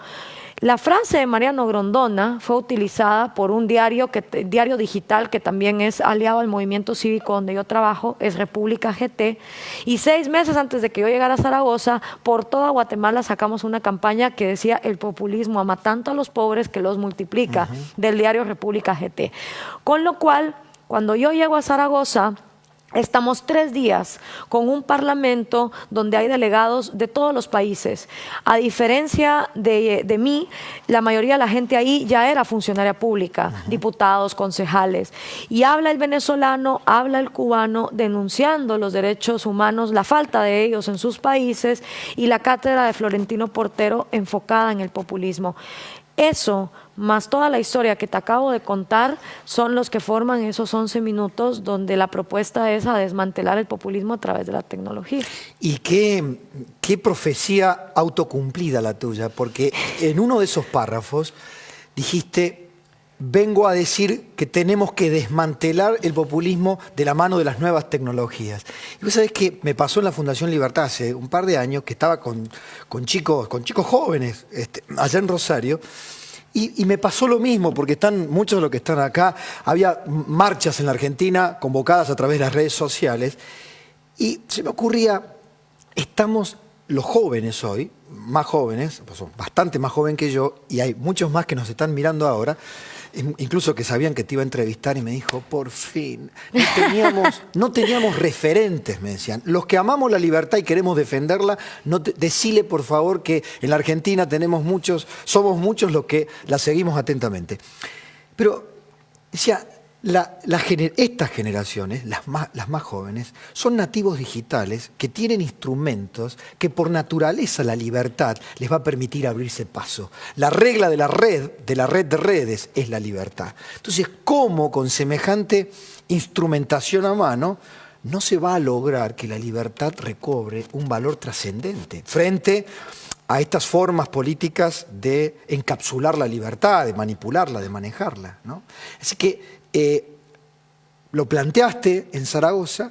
La frase de Mariano Grondona fue utilizada por un diario digital que también es aliado al movimiento cívico donde yo trabajo, es República GT, y 6 meses antes de que yo llegara a Zaragoza, por toda Guatemala sacamos una campaña que decía: el populismo ama tanto a los pobres que los multiplica, del diario República GT. Con lo cual, cuando yo llego a Zaragoza, estamos 3 días con un parlamento donde hay delegados de todos los países. A diferencia de mí, la mayoría de la gente ahí ya era funcionaria pública, diputados, concejales. Y habla el venezolano, habla el cubano, denunciando los derechos humanos, la falta de ellos en sus países, y la cátedra de Florentino Portero enfocada en el populismo. Eso, más toda la historia que te acabo de contar, son los que forman esos 11 minutos donde la propuesta es a desmantelar el populismo a través de la tecnología. Y qué profecía autocumplida la tuya, porque en uno de esos párrafos dijiste: vengo a decir que tenemos que desmantelar el populismo de la mano de las nuevas tecnologías. Y vos sabés que me pasó en la Fundación Libertad hace un par de años, que estaba con chicos jóvenes allá en Rosario, Y me pasó lo mismo, porque están muchos de los que están acá, había marchas en la Argentina convocadas a través de las redes sociales, y se me ocurría, estamos los jóvenes hoy, más jóvenes, pues son bastante más jóvenes que yo, y hay muchos más que nos están mirando ahora, incluso que sabían que te iba a entrevistar, y me dijo, por fin, no teníamos referentes, me decían. Los que amamos la libertad y queremos defenderla, decile por favor que en la Argentina somos muchos los que la seguimos atentamente. Pero, decía, estas generaciones, las más jóvenes, son nativos digitales que tienen instrumentos que por naturaleza la libertad les va a permitir abrirse paso. La regla de la red de redes, es la libertad. Entonces, ¿cómo con semejante instrumentación a mano no se va a lograr que la libertad recobre un valor trascendente frente a estas formas políticas de encapsular la libertad, de manipularla, de manejarla, ¿no? Así que lo planteaste en Zaragoza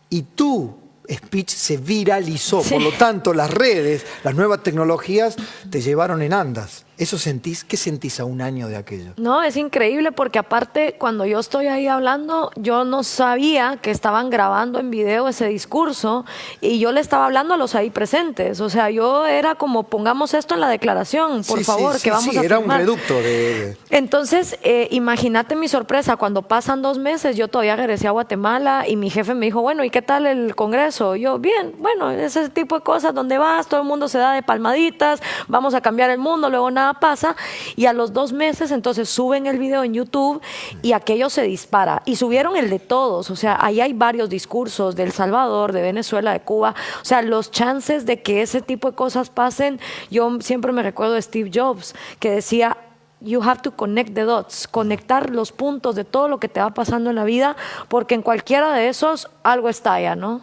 y tu speech se viralizó. Sí. Por lo tanto, las redes, las nuevas tecnologías te llevaron en andas. ¿Eso sentís? ¿Qué sentís a un año de aquello? No, es increíble porque aparte cuando yo estoy ahí hablando, yo no sabía que estaban grabando en video ese discurso y yo le estaba hablando a los ahí presentes. O sea, yo era como, pongamos esto en la declaración, por favor, que vamos a era firmar. un reducto de... Entonces, imagínate mi sorpresa, cuando pasan 2 meses, yo todavía regresé a Guatemala y mi jefe me dijo, bueno, ¿y qué tal el Congreso? Yo, bien, bueno, ese tipo de cosas, donde vas, todo el mundo se da de palmaditas, vamos a cambiar el mundo, luego nada pasa, y a los 2 meses entonces suben el video en YouTube y aquello se dispara, y subieron el de todos, o sea, ahí hay varios discursos de El Salvador, de Venezuela, de Cuba, o sea, los chances de que ese tipo de cosas pasen, yo siempre me recuerdo de Steve Jobs, que decía, you have to connect the dots, conectar los puntos de todo lo que te va pasando en la vida, porque en cualquiera de esos algo estalla, ¿no?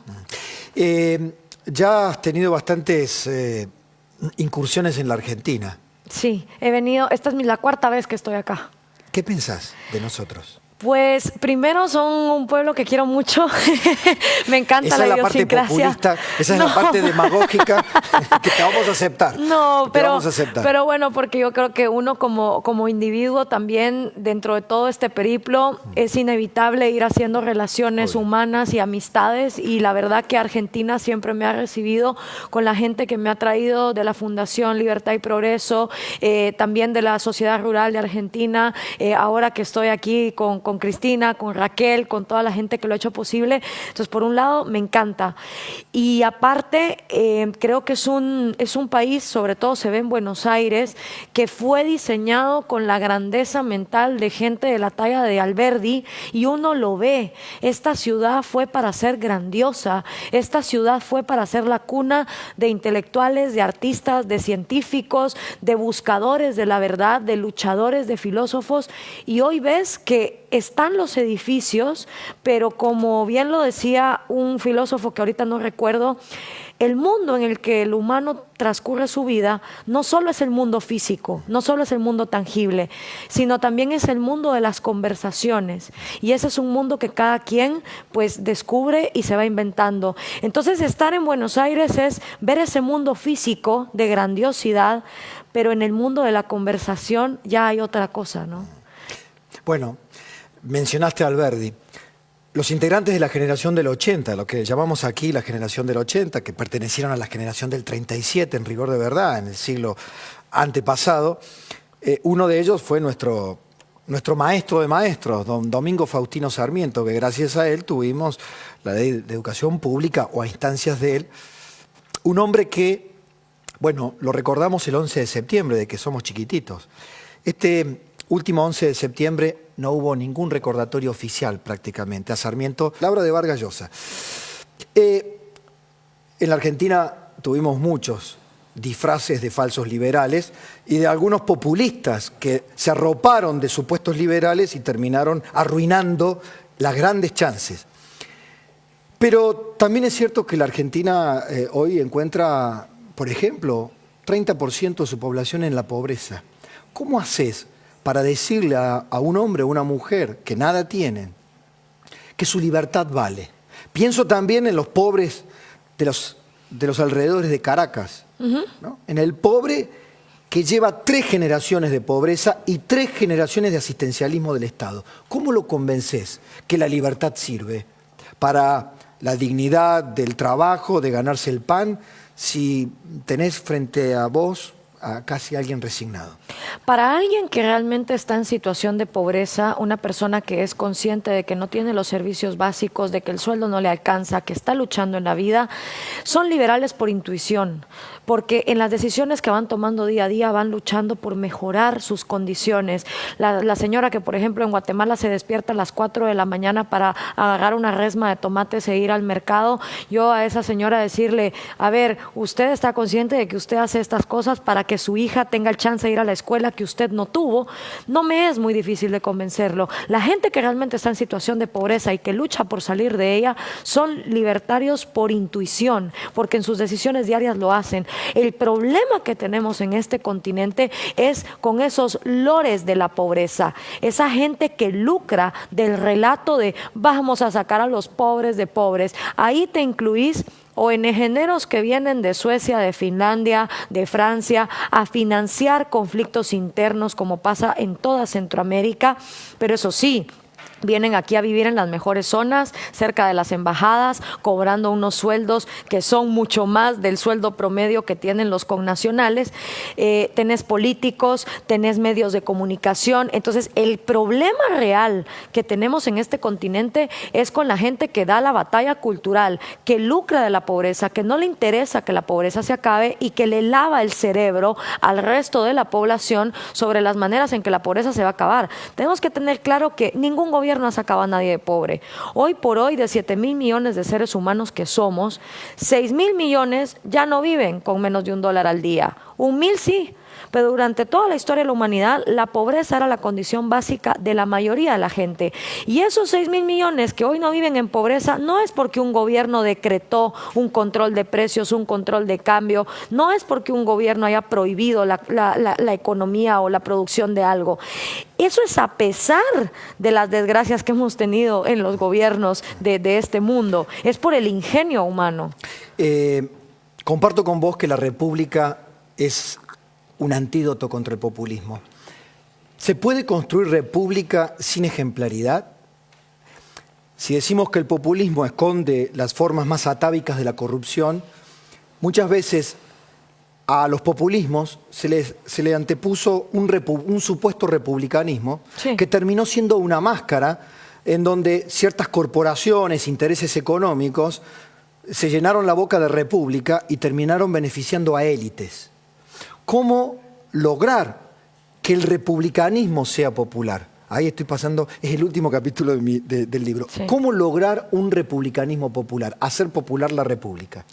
Ya has tenido bastantes incursiones en la Argentina. Sí, he venido, esta es la 4ª vez que estoy acá. ¿Qué pensás de nosotros? Pues primero son un pueblo que quiero mucho, me encanta esa la es la parte idiosincrasia. populista, esa es la parte demagógica que te vamos a aceptar. No, Vamos a aceptar. pero bueno, porque yo creo que uno como individuo también dentro de todo este periplo es inevitable ir haciendo relaciones humanas y amistades, y la verdad que Argentina siempre me ha recibido con la gente que me ha traído de la Fundación Libertad y Progreso, también de la Sociedad Rural de Argentina, ahora que estoy aquí con Cristina, con Raquel, con toda la gente que lo ha hecho posible. Entonces, por un lado, me encanta. Y aparte, creo que es un país, sobre todo se ve en Buenos Aires, que fue diseñado con la grandeza mental de gente de la talla de Alberdi, y uno lo ve. Esta ciudad fue para ser grandiosa, esta ciudad fue para ser la cuna de intelectuales, de artistas, de científicos, de buscadores de la verdad, de luchadores, de filósofos, y hoy ves que están los edificios, pero como bien lo decía un filósofo que ahorita no recuerdo, el mundo en el que el humano transcurre su vida no solo es el mundo físico, no solo es el mundo tangible, sino también es el mundo de las conversaciones, y ese es un mundo que cada quien pues descubre y se va inventando. Entonces, estar en Buenos Aires es ver ese mundo físico de grandiosidad, pero en el mundo de la conversación ya hay otra cosa, ¿no? Bueno, mencionaste a Alberdi. Los integrantes de la generación del 80, lo que llamamos aquí la generación del 80, que pertenecieron a la generación del 37, en rigor de verdad, en el siglo antepasado, uno de ellos fue nuestro maestro de maestros, don Domingo Faustino Sarmiento, que gracias a él tuvimos la ley de educación pública, o a instancias de él. Un hombre que, bueno, lo recordamos el 11 de septiembre, de que somos chiquititos. Este último 11 de septiembre no hubo ningún recordatorio oficial prácticamente a Sarmiento. La obra de Vargas Llosa. En la Argentina tuvimos muchos disfraces de falsos liberales y de algunos populistas que se arroparon de supuestos liberales y terminaron arruinando las grandes chances. Pero también es cierto que la Argentina hoy encuentra, por ejemplo, 30% de su población en la pobreza. ¿Cómo haces para decirle a un hombre o una mujer que nada tienen que su libertad vale? Pienso también en los pobres de los alrededores de Caracas, ¿no? En el pobre que lleva 3 generaciones de pobreza y 3 generaciones de asistencialismo del Estado. ¿Cómo lo convences que la libertad sirve para la dignidad del trabajo, de ganarse el pan, si tenés frente a vos a casi alguien resignado? Para alguien que realmente está en situación de pobreza, una persona que es consciente de que no tiene los servicios básicos, de que el sueldo no le alcanza, que está luchando en la vida, son liberales por intuición, porque en las decisiones que van tomando día a día van luchando por mejorar sus condiciones. La señora que, por ejemplo, en Guatemala se despierta a las 4 de la mañana para agarrar una resma de tomates e ir al mercado, yo a esa señora decirle, a ver, usted está consciente de que usted hace estas cosas para que su hija tenga el chance de ir a la escuela que usted no tuvo, no me es muy difícil de convencerlo. La gente que realmente está en situación de pobreza y que lucha por salir de ella son libertarios por intuición, porque en sus decisiones diarias lo hacen. El problema que tenemos en este continente es con esos lores de la pobreza, esa gente que lucra del relato de vamos a sacar a los pobres de pobres. Ahí te incluís ONGeros que vienen de Suecia, de Finlandia, de Francia, a financiar conflictos internos como pasa en toda Centroamérica, pero eso sí, vienen aquí a vivir en las mejores zonas, cerca de las embajadas, cobrando unos sueldos que son mucho más del sueldo promedio que tienen los connacionales. Tenés políticos, tenés medios de comunicación. Entonces, el problema real que tenemos en este continente es con la gente que da la batalla cultural, que lucra de la pobreza, que no le interesa que la pobreza se acabe y que le lava el cerebro al resto de la población sobre las maneras en que la pobreza se va a acabar. Tenemos que tener claro que ningún gobierno no ha sacado a nadie de pobre. Hoy por hoy, de 7.000 millones de seres humanos que somos, 6.000 millones ya no viven con menos de $1 al día. 1.000 sí, pero durante toda la historia de la humanidad, la pobreza era la condición básica de la mayoría de la gente. Y esos 6.000 millones que hoy no viven en pobreza no es porque un gobierno decretó un control de precios, un control de cambio, no es porque un gobierno haya prohibido la economía o la producción de algo. Eso es a pesar de las desgracias que hemos tenido en los gobiernos de este mundo. Es por el ingenio humano. Comparto con vos que la República es un antídoto contra el populismo. ¿Se puede construir república sin ejemplaridad? Si decimos que el populismo esconde las formas más atávicas de la corrupción, muchas veces a los populismos se le antepuso un supuesto republicanismo, sí, que terminó siendo una máscara en donde ciertas corporaciones, intereses económicos, se llenaron la boca de república y terminaron beneficiando a élites. ¿Cómo lograr que el republicanismo sea popular? Ahí estoy pasando, es el último capítulo del libro. Sí. ¿Cómo lograr un republicanismo popular? Hacer popular la república.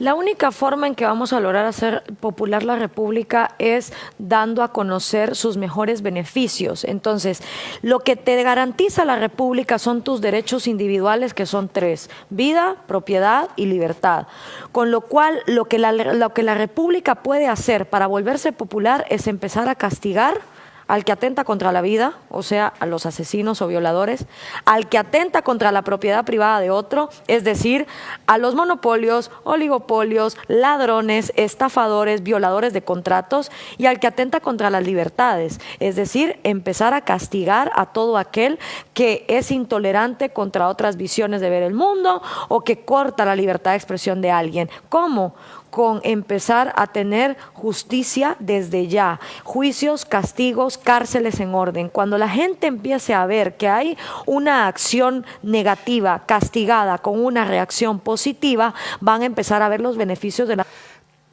La única forma en que vamos a lograr hacer popular la república es dando a conocer sus mejores beneficios. Entonces, lo que te garantiza la república son tus derechos individuales, que son 3: vida, propiedad y libertad. Con lo cual, lo que la república puede hacer para volverse popular es empezar a castigar al que atenta contra la vida, o sea, a los asesinos o violadores, al que atenta contra la propiedad privada de otro, es decir, a los monopolios, oligopolios, ladrones, estafadores, violadores de contratos, y al que atenta contra las libertades, es decir, empezar a castigar a todo aquel que es intolerante contra otras visiones de ver el mundo o que corta la libertad de expresión de alguien. ¿Cómo? Con empezar a tener justicia desde ya, juicios, castigos, cárceles en orden. Cuando la gente empiece a ver que hay una acción negativa, castigada, con una reacción positiva, van a empezar a ver los beneficios de la...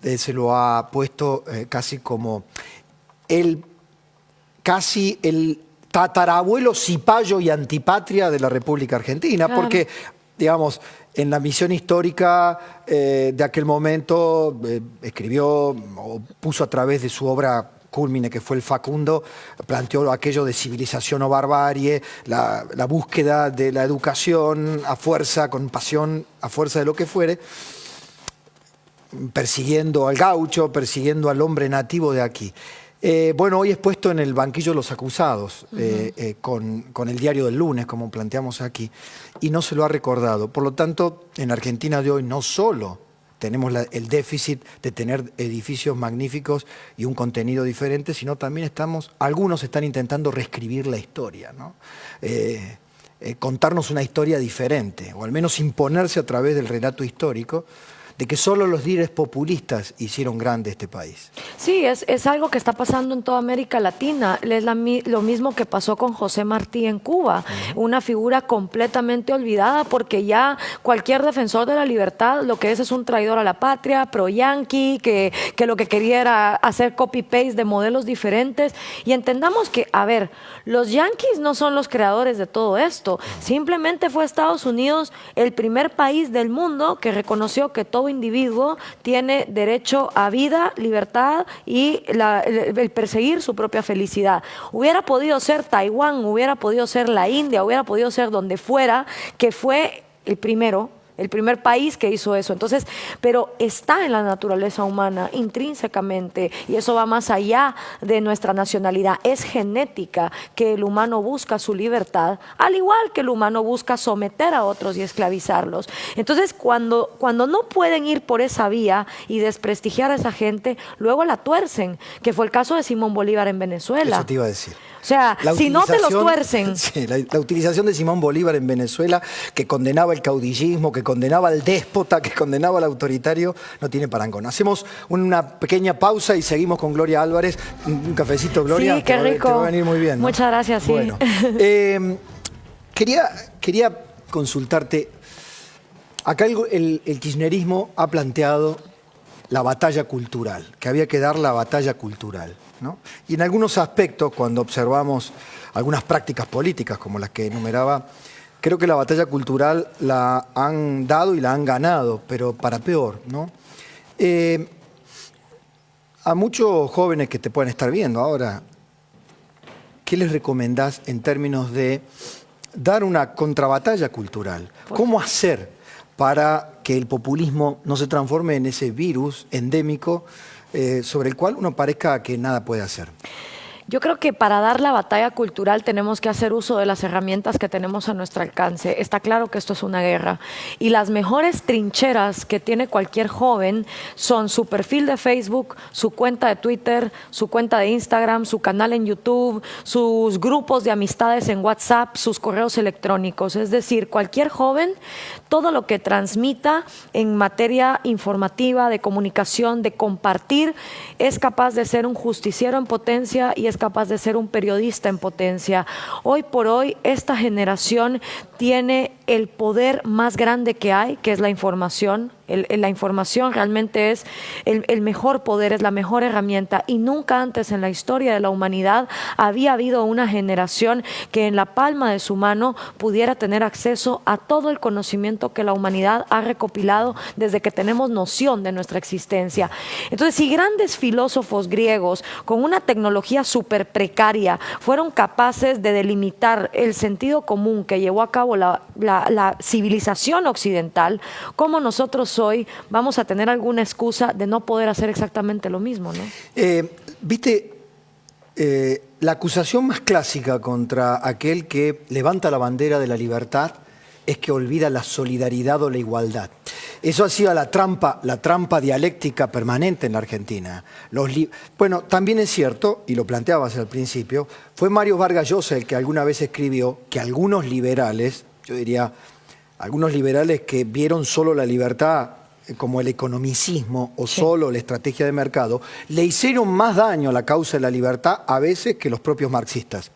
Se lo ha puesto casi como el tatarabuelo cipayo y antipatria de la República Argentina, claro, porque, digamos, en la misión histórica de aquel momento escribió o puso a través de su obra cúlmine, que fue el Facundo, planteó aquello de civilización o barbarie, la búsqueda de la educación a fuerza, con pasión, a fuerza de lo que fuere, persiguiendo al gaucho, persiguiendo al hombre nativo de aquí. Bueno, hoy es puesto en el banquillo de los acusados, con el diario del lunes, como planteamos aquí, y no se lo ha recordado. Por lo tanto, en Argentina de hoy no solo tenemos el déficit de tener edificios magníficos y un contenido diferente, sino también algunos están intentando reescribir la historia, ¿no? Contarnos una historia diferente, o al menos imponerse a través del relato histórico de que solo los líderes populistas hicieron grande este país. Sí, es algo que está pasando en toda América Latina. Es lo mismo que pasó con José Martí en Cuba, una figura completamente olvidada porque ya cualquier defensor de la libertad lo que es un traidor a la patria, pro-yanqui, que lo que quería era hacer copy-paste de modelos diferentes. Y entendamos que, a ver, los yanquis no son los creadores de todo esto. Simplemente fue Estados Unidos el primer país del mundo que reconoció que todo individuo tiene derecho a vida, libertad y el perseguir su propia felicidad. Hubiera podido ser Taiwán, hubiera podido ser la India, hubiera podido ser donde fuera, que fue el primer país que hizo eso. Entonces, pero está en la naturaleza humana intrínsecamente, y eso va más allá de nuestra nacionalidad. Es genética que el humano busca su libertad, al igual que el humano busca someter a otros y esclavizarlos. Entonces, cuando no pueden ir por esa vía y desprestigiar a esa gente, luego la tuercen, que fue el caso de Simón Bolívar en Venezuela. Eso te iba a decir. O sea, si no te los tuercen. Sí, la utilización de Simón Bolívar en Venezuela, que condenaba el caudillismo, que condenaba al déspota, que condenaba al autoritario, no tiene parangón. Hacemos una pequeña pausa y seguimos con Gloria Álvarez. Un cafecito, Gloria. Sí, qué rico. Te va a venir muy bien, ¿no? Muchas gracias, sí. Bueno, quería consultarte. Acá el kirchnerismo ha planteado la batalla cultural, que había que dar la batalla cultural, ¿no? Y en algunos aspectos, cuando observamos algunas prácticas políticas como las que enumeraba, creo que la batalla cultural la han dado y la han ganado, pero para peor, ¿no? A muchos jóvenes que te pueden estar viendo ahora, ¿qué les recomendás en términos de dar una contrabatalla cultural? ¿Cómo hacer para que el populismo no se transforme en ese virus endémico sobre el cual uno parezca que nada puede hacer? Yo creo que para dar la batalla cultural tenemos que hacer uso de las herramientas que tenemos a nuestro alcance. Está claro que esto es una guerra y las mejores trincheras que tiene cualquier joven son su perfil de Facebook, su cuenta de Twitter, su cuenta de Instagram, su canal en YouTube, sus grupos de amistades en WhatsApp, sus correos electrónicos. Es decir, cualquier joven, todo lo que transmita en materia informativa, de comunicación, de compartir, es capaz de ser un justiciero en potencia y es capaz de ser un periodista en potencia. Hoy por hoy, esta generación tiene el poder más grande que hay, que es la información. La información realmente es el mejor poder, es la mejor herramienta, y nunca antes en la historia de la humanidad había habido una generación que en la palma de su mano pudiera tener acceso a todo el conocimiento que la humanidad ha recopilado desde que tenemos noción de nuestra existencia. Entonces, si grandes filósofos griegos con una tecnología súper precaria fueron capaces de delimitar el sentido común que llevó a cabo la civilización occidental, ¿cómo nosotros hoy vamos a tener alguna excusa de no poder hacer exactamente lo mismo, ¿no? Viste, la acusación más clásica contra aquel que levanta la bandera de la libertad es que olvida la solidaridad o la igualdad. Eso ha sido la trampa dialéctica permanente en la Argentina. Bueno, también es cierto, y lo planteabas al principio, fue Mario Vargas Llosa el que alguna vez escribió que algunos liberales, yo diría, algunos liberales que vieron solo la libertad como el economicismo o solo la estrategia de mercado, le hicieron más daño a la causa de la libertad a veces que los propios marxistas.